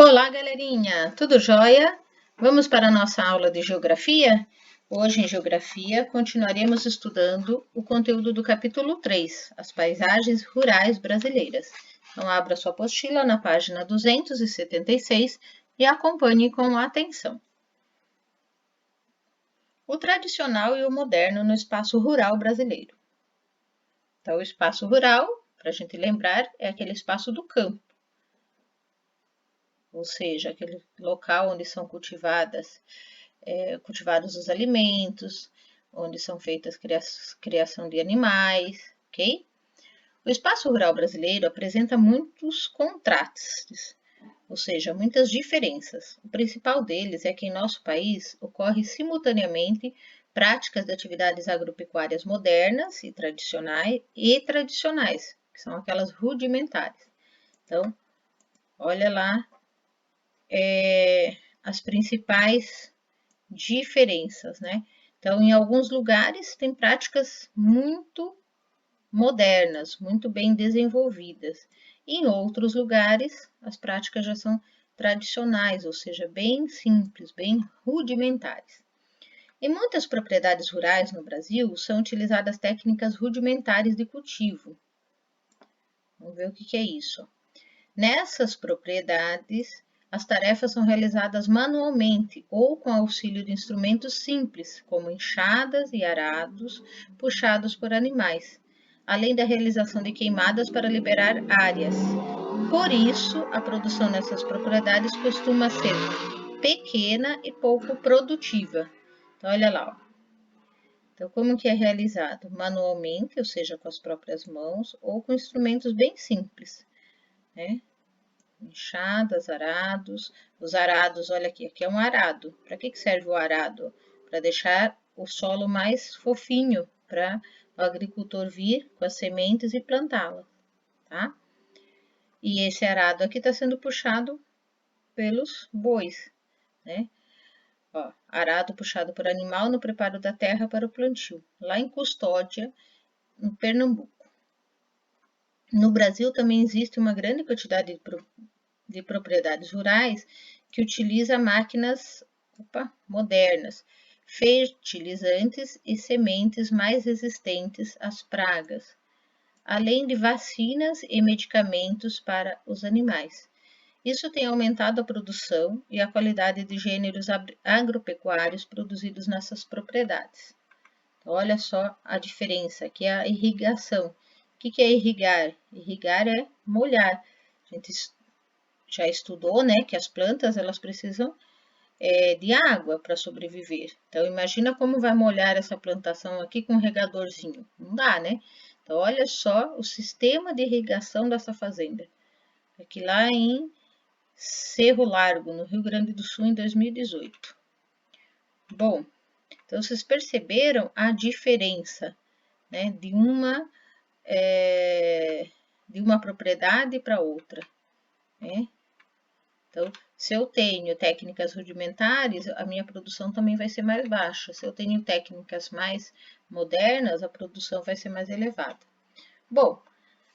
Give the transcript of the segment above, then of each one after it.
Olá, galerinha! Tudo jóia? Vamos para a nossa aula de Geografia? Hoje, em Geografia, continuaremos estudando o conteúdo do capítulo 3, as paisagens rurais brasileiras. Então, abra sua apostila na página 276 e acompanhe com atenção. O tradicional e o moderno no espaço rural brasileiro. Então, o espaço rural, para a gente lembrar, é aquele espaço do campo, ou seja, aquele local onde são cultivados os alimentos, onde são feitas criação de animais, ok? O espaço rural brasileiro apresenta muitos contrastes, ou seja, muitas diferenças. O principal deles é que em nosso país ocorre simultaneamente práticas de atividades agropecuárias modernas e tradicionais, que são aquelas rudimentares. Então, olha lá as principais diferenças, né? Então, em alguns lugares tem práticas muito modernas, muito bem desenvolvidas. Em outros lugares, as práticas já são tradicionais, ou seja, bem simples, bem rudimentares. Em muitas propriedades rurais no Brasil, são utilizadas técnicas rudimentares de cultivo. Vamos ver o que é isso. Nessas propriedades, as tarefas são realizadas manualmente ou com auxílio de instrumentos simples, como enxadas e arados puxados por animais, além da realização de queimadas para liberar áreas. Por isso, a produção nessas propriedades costuma ser pequena e pouco produtiva. Então, olha lá. Então, como que é realizado? Manualmente, ou seja, com as próprias mãos, ou com instrumentos bem simples, né? Enxadas, arados. Os arados, olha aqui é um arado. Para que serve o arado? Para deixar o solo mais fofinho, para o agricultor vir com as sementes e plantá-las, tá? E esse arado aqui está sendo puxado pelos bois, né? Ó, arado puxado por animal no preparo da terra para o plantio, lá em Custódia, no Pernambuco. No Brasil também existe uma grande quantidade de propriedades rurais que utiliza máquinas modernas, fertilizantes e sementes mais resistentes às pragas, além de vacinas e medicamentos para os animais. Isso tem aumentado a produção e a qualidade de gêneros agropecuários produzidos nessas propriedades. Então, olha só a diferença, que é a irrigação. O que é irrigar? Irrigar é molhar. A gente já estudou, né, que as plantas elas precisam de água para sobreviver. Então, imagina como vai molhar essa plantação aqui com um regadorzinho. Não dá, né? Então, olha só o sistema de irrigação dessa fazenda. Aqui lá em Cerro Largo, no Rio Grande do Sul, em 2018. Bom, então vocês perceberam a diferença, né, de uma propriedade para outra, né? Então, se eu tenho técnicas rudimentares, a minha produção também vai ser mais baixa. Se eu tenho técnicas mais modernas, a produção vai ser mais elevada. Bom,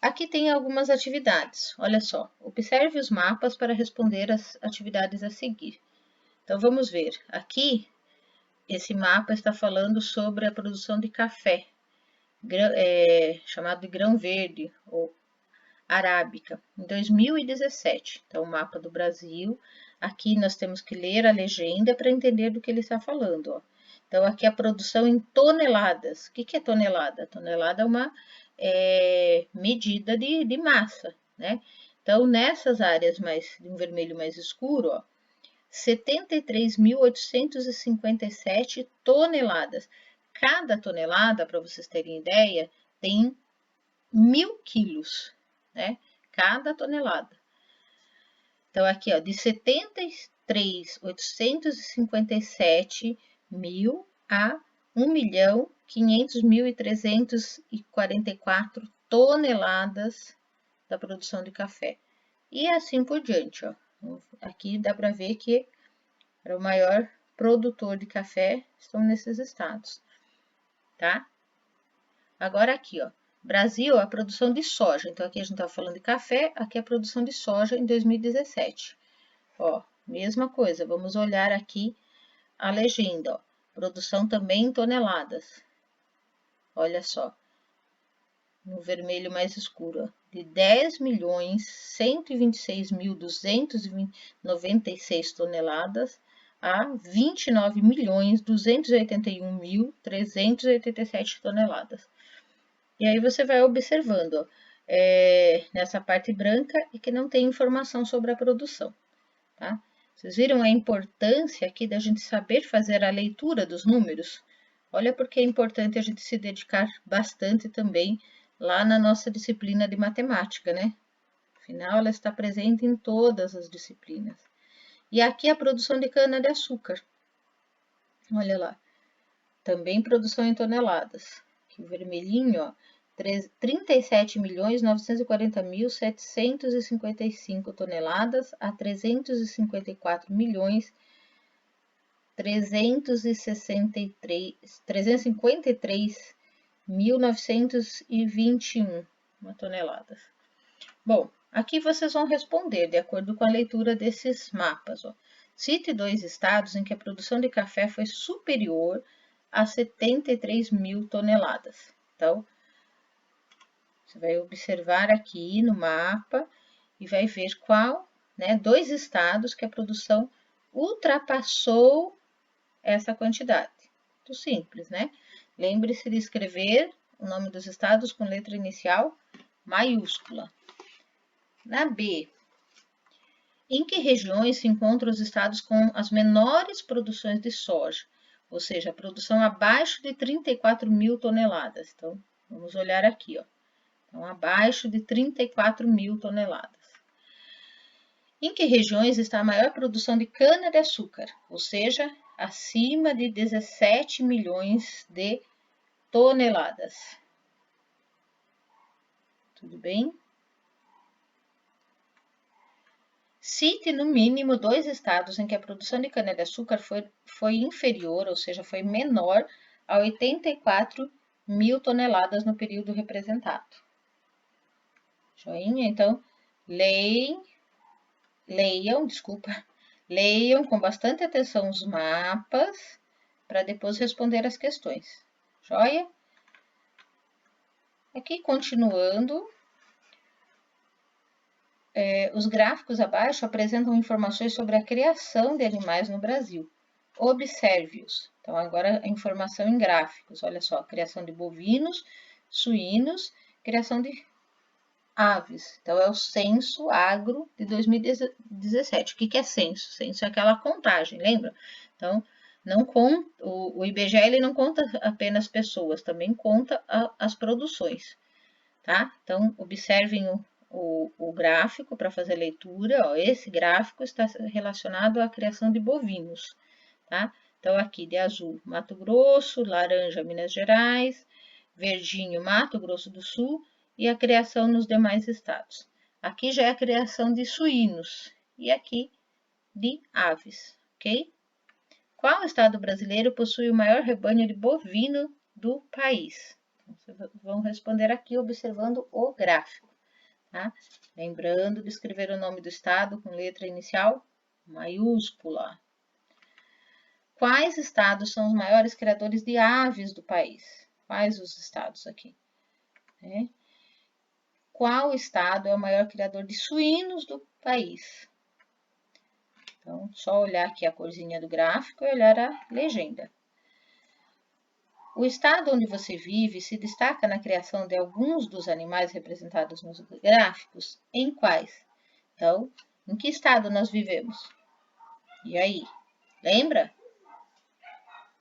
aqui tem algumas atividades. Olha só, observe os mapas para responder as atividades a seguir. Então, vamos ver. Aqui, esse mapa está falando sobre a produção de café, chamado de grão verde, ou arábica, em 2017. Então, o mapa do Brasil. Aqui nós temos que ler a legenda para entender do que ele está falando. Ó. Então, aqui a produção em toneladas. O que é tonelada? Tonelada é uma medida de massa, né? Então, nessas áreas de um vermelho mais escuro, ó, 73.857 toneladas. Cada tonelada, para vocês terem ideia, tem 1.000 quilos, né? Cada tonelada. Então, aqui, ó, de 73.857 mil a 1.500.344 toneladas da produção de café. E assim por diante, ó. Aqui dá para ver que o maior produtor de café estão nesses estados, tá? Agora aqui, ó. Brasil, a produção de soja. Então, aqui a gente está falando de café, aqui a produção de soja em 2017. Ó, mesma coisa, vamos olhar aqui a legenda, ó. Produção também em toneladas. Olha só, no vermelho mais escuro, ó, de 10.126.296 toneladas a 29.281.387 toneladas. E aí você vai observando, ó, nessa parte branca é que não tem informação sobre a produção, tá? Vocês viram a importância aqui da gente saber fazer a leitura dos números? Olha porque é importante a gente se dedicar bastante também lá na nossa disciplina de matemática, né? Afinal, ela está presente em todas as disciplinas. E aqui a produção de cana-de-açúcar. Olha lá, também produção em toneladas. Aqui o vermelhinho, ó, 37.940.755 toneladas a 354.353.921 toneladas. Bom, aqui vocês vão responder de acordo com a leitura desses mapas. Ó. Cite 2 estados em que a produção de café foi superior a 73 mil toneladas. Então, você vai observar aqui no mapa e vai ver qual, né, 2 estados que a produção ultrapassou essa quantidade. Muito simples, né? Lembre-se de escrever o nome dos estados com letra inicial maiúscula. Na B, em que regiões se encontram os estados com as menores produções de soja? Ou seja, a produção abaixo de 34 mil toneladas. Então, vamos olhar aqui, ó. Então, abaixo de 34 mil toneladas. Em que regiões está a maior produção de cana-de-açúcar? Ou seja, acima de 17 milhões de toneladas. Tudo bem? Cite no mínimo 2 estados em que a produção de cana-de-açúcar foi inferior, ou seja, foi menor a 84 mil toneladas no período representado. Joinha? Então, leiam com bastante atenção os mapas para depois responder as questões. Joia? Aqui, continuando, os gráficos abaixo apresentam informações sobre a criação de animais no Brasil. Observe-os. Então, agora a informação em gráficos. Olha só, criação de bovinos, suínos, criação de aves. Então, é o Censo Agro de 2017. O que é censo? Censo é aquela contagem, lembra? Então, o IBGE ele não conta apenas pessoas, também conta as produções, tá? Então, observem o gráfico para fazer leitura. Ó, esse gráfico está relacionado à criação de bovinos, tá? Então, aqui de azul, Mato Grosso, laranja, Minas Gerais, verdinho, Mato Grosso do Sul, e a criação nos demais estados. Aqui já é a criação de suínos e aqui de aves, ok? Qual estado brasileiro possui o maior rebanho de bovino do país? Vocês vão responder aqui observando o gráfico, tá? Lembrando de escrever o nome do estado com letra inicial maiúscula. Quais estados são os maiores criadores de aves do país? Quais os estados aqui? Qual estado é o maior criador de suínos do país? Então, só olhar aqui a corzinha do gráfico e olhar a legenda. O estado onde você vive se destaca na criação de alguns dos animais representados nos gráficos? Em quais? Então, em que estado nós vivemos? E aí? Lembra?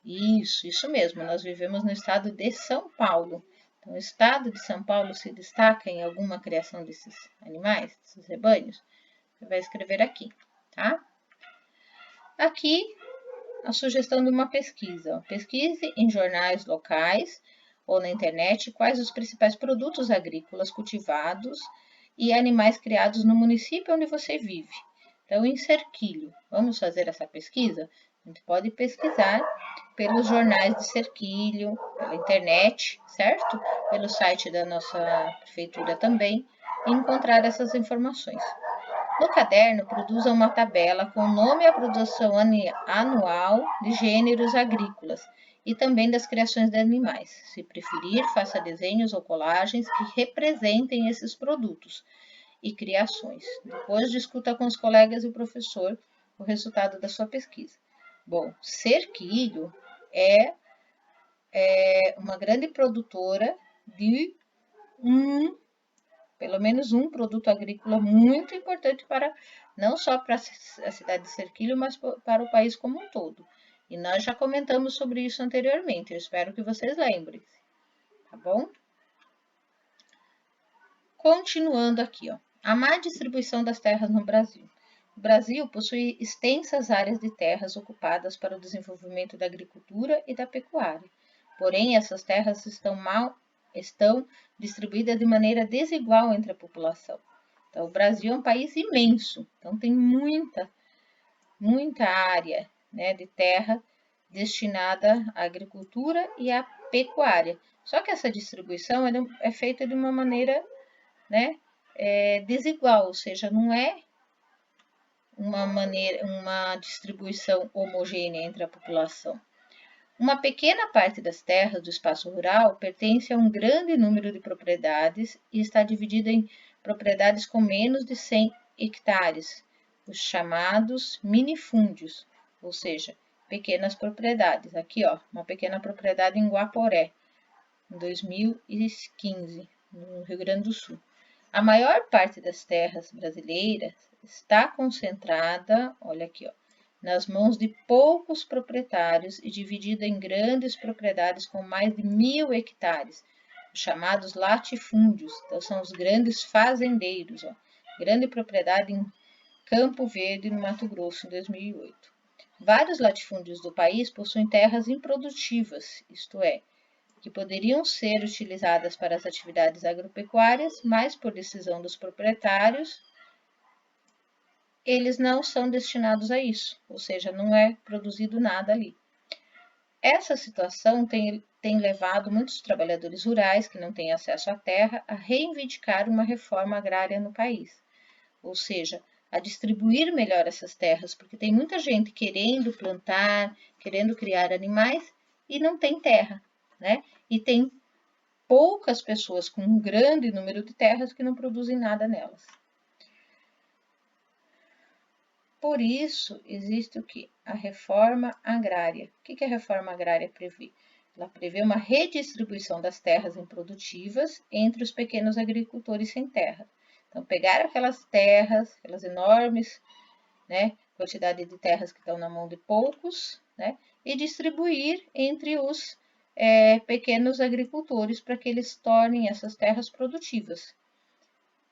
Isso mesmo, nós vivemos no estado de São Paulo. Então, o estado de São Paulo se destaca em alguma criação desses animais, desses rebanhos? Você vai escrever aqui, tá? Aqui, a sugestão de uma pesquisa. Pesquise em jornais locais ou na internet quais os principais produtos agrícolas cultivados e animais criados no município onde você vive. Então, em Cerquilho, vamos fazer essa pesquisa? A gente pode pesquisar pelos jornais de Cerquilho, pela internet, certo? Pelo site da nossa prefeitura também, e encontrar essas informações. No caderno, produza uma tabela com o nome e a produção anual de gêneros agrícolas e também das criações de animais. Se preferir, faça desenhos ou colagens que representem esses produtos e criações. Depois, discuta com os colegas e o professor o resultado da sua pesquisa. Bom, Cerquilho é uma grande produtora de pelo menos um produto agrícola muito importante para não só para a cidade de Cerquilho, mas para o país como um todo. E nós já comentamos sobre isso anteriormente, eu espero que vocês lembrem, tá bom? Continuando aqui, ó, a má distribuição das terras no Brasil. O Brasil possui extensas áreas de terras ocupadas para o desenvolvimento da agricultura e da pecuária. Porém, essas terras estão distribuídas de maneira desigual entre a população. Então, o Brasil é um país imenso, então tem muita área, né, de terra destinada à agricultura e à pecuária. Só que essa distribuição é feita de uma maneira, né, desigual, ou seja, não é uma distribuição homogênea entre a população. Uma pequena parte das terras do espaço rural pertence a um grande número de propriedades e está dividida em propriedades com menos de 100 hectares, os chamados minifúndios, ou seja, pequenas propriedades. Aqui, ó, uma pequena propriedade em Guaporé, em 2015, no Rio Grande do Sul. A maior parte das terras brasileiras está concentrada, olha aqui, ó, nas mãos de poucos proprietários e dividida em grandes propriedades com mais de 1.000 hectares, chamados latifúndios. Então, são os grandes fazendeiros. Ó. Grande propriedade em Campo Verde, no Mato Grosso, em 2008. Vários latifúndios do país possuem terras improdutivas, isto é, que poderiam ser utilizadas para as atividades agropecuárias, mas por decisão dos proprietários, eles não são destinados a isso, ou seja, não é produzido nada ali. Essa situação tem levado muitos trabalhadores rurais que não têm acesso à terra a reivindicar uma reforma agrária no país, ou seja, a distribuir melhor essas terras, porque tem muita gente querendo plantar, querendo criar animais e não tem terra, né? E tem poucas pessoas com um grande número de terras que não produzem nada nelas. Por isso, existe o que? A reforma agrária. O que a reforma agrária prevê? Ela prevê uma redistribuição das terras improdutivas entre os pequenos agricultores sem terra. Então, pegar aquelas terras, aquelas enormes, né, quantidade de terras que estão na mão de poucos, né, e distribuir entre os pequenos agricultores para que eles tornem essas terras produtivas.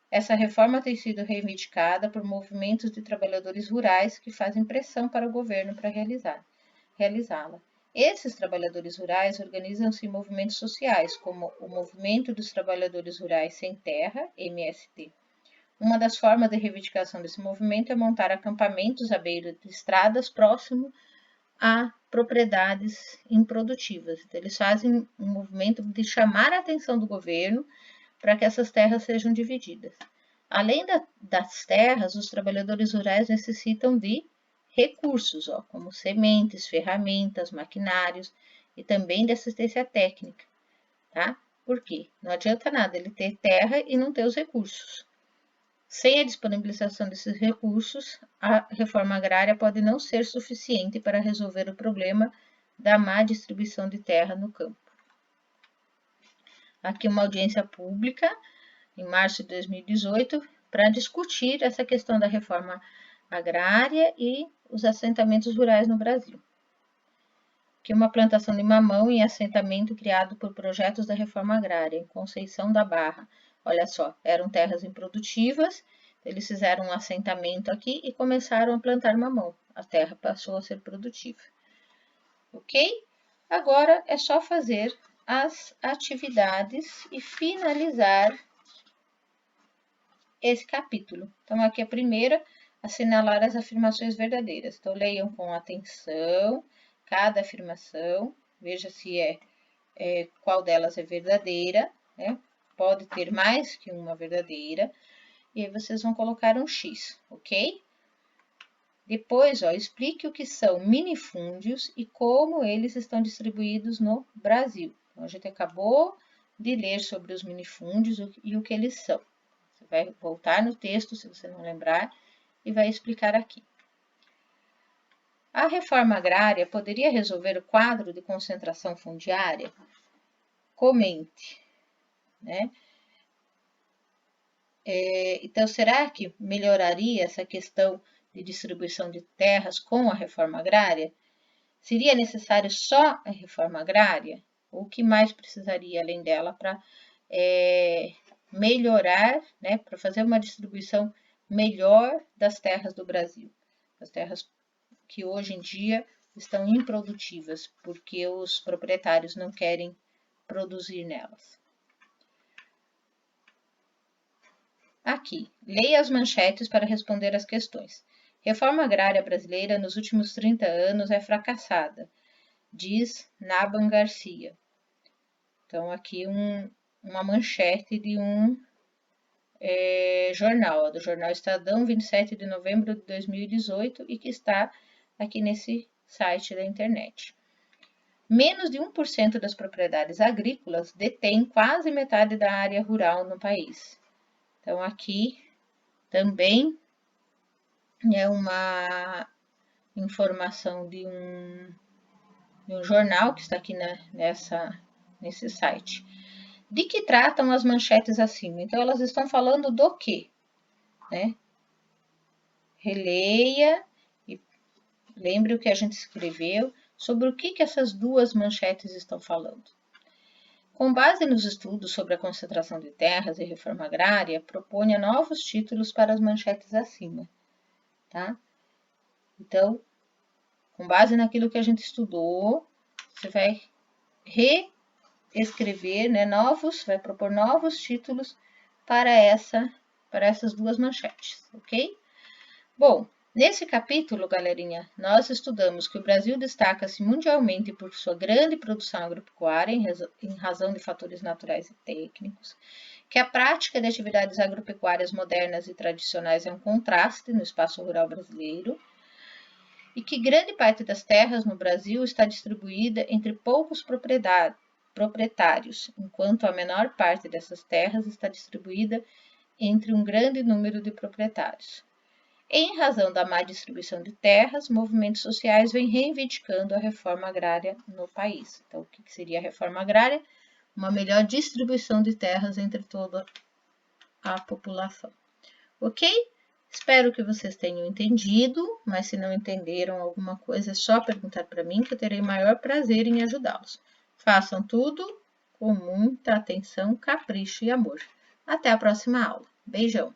Essa reforma tem sido reivindicada por movimentos de trabalhadores rurais que fazem pressão para o governo para realizá-la. Esses trabalhadores rurais organizam-se em movimentos sociais, como o Movimento dos Trabalhadores Rurais Sem Terra, MST. Uma das formas de reivindicação desse movimento é montar acampamentos à beira de estradas próximo a propriedades improdutivas. Então, eles fazem um movimento de chamar a atenção do governo para que essas terras sejam divididas. Além das terras, os trabalhadores rurais necessitam de recursos, ó, como sementes, ferramentas, maquinários e também de assistência técnica, tá? Por quê? Não adianta nada ele ter terra e não ter os recursos. Sem a disponibilização desses recursos, a reforma agrária pode não ser suficiente para resolver o problema da má distribuição de terra no campo. Aqui uma audiência pública, em março de 2018, para discutir essa questão da reforma agrária e os assentamentos rurais no Brasil. Aqui uma plantação de mamão em assentamento criado por projetos da reforma agrária, em Conceição da Barra. Olha só, eram terras improdutivas, eles fizeram um assentamento aqui e começaram a plantar mamão. A terra passou a ser produtiva. Ok? Agora é só fazer as atividades e finalizar esse capítulo. Então, aqui a primeira, assinalar as afirmações verdadeiras. Então, leiam com atenção cada afirmação, veja se qual delas é verdadeira, né? Pode ter mais que uma verdadeira. e aí vocês vão colocar um X, ok? Depois, ó, explique o que são minifúndios e como eles estão distribuídos no Brasil. Então, a gente acabou de ler sobre os minifúndios e o que eles são. Você vai voltar no texto, se você não lembrar, e vai explicar aqui. A reforma agrária poderia resolver o quadro de concentração fundiária? Comente, né? Então, será que melhoraria essa questão de distribuição de terras com a reforma agrária? Seria necessário só a reforma agrária? Ou o que mais precisaria além dela para melhorar, né, para fazer uma distribuição melhor das terras do Brasil? As terras que hoje em dia estão improdutivas, porque os proprietários não querem produzir nelas. Aqui, leia as manchetes para responder as questões. Reforma agrária brasileira nos últimos 30 anos é fracassada, diz Naban Garcia. Então, aqui uma manchete de um jornal, do jornal Estadão, 27 de novembro de 2018, e que está aqui nesse site da internet. Menos de 1% das propriedades agrícolas detém quase metade da área rural no país. Então, aqui também é uma informação de um jornal que está aqui nesse site. De que tratam as manchetes acima? Então, elas estão falando do quê? Né? Releia e lembre o que a gente escreveu sobre o que essas duas manchetes estão falando. Com base nos estudos sobre a concentração de terras e reforma agrária, proponha novos títulos para as manchetes acima, tá? Então, com base naquilo que a gente estudou, você vai reescrever, né, vai propor novos títulos para essas duas manchetes, ok? Bom, nesse capítulo, galerinha, nós estudamos que o Brasil destaca-se mundialmente por sua grande produção agropecuária, em razão de fatores naturais e técnicos, que a prática de atividades agropecuárias modernas e tradicionais é um contraste no espaço rural brasileiro, e que grande parte das terras no Brasil está distribuída entre poucos proprietários, enquanto a menor parte dessas terras está distribuída entre um grande número de proprietários. Em razão da má distribuição de terras, movimentos sociais vêm reivindicando a reforma agrária no país. Então, o que seria a reforma agrária? Uma melhor distribuição de terras entre toda a população. Ok? Espero que vocês tenham entendido, mas se não entenderam alguma coisa, é só perguntar para mim que eu terei maior prazer em ajudá-los. Façam tudo com muita atenção, capricho e amor. Até a próxima aula. Beijão!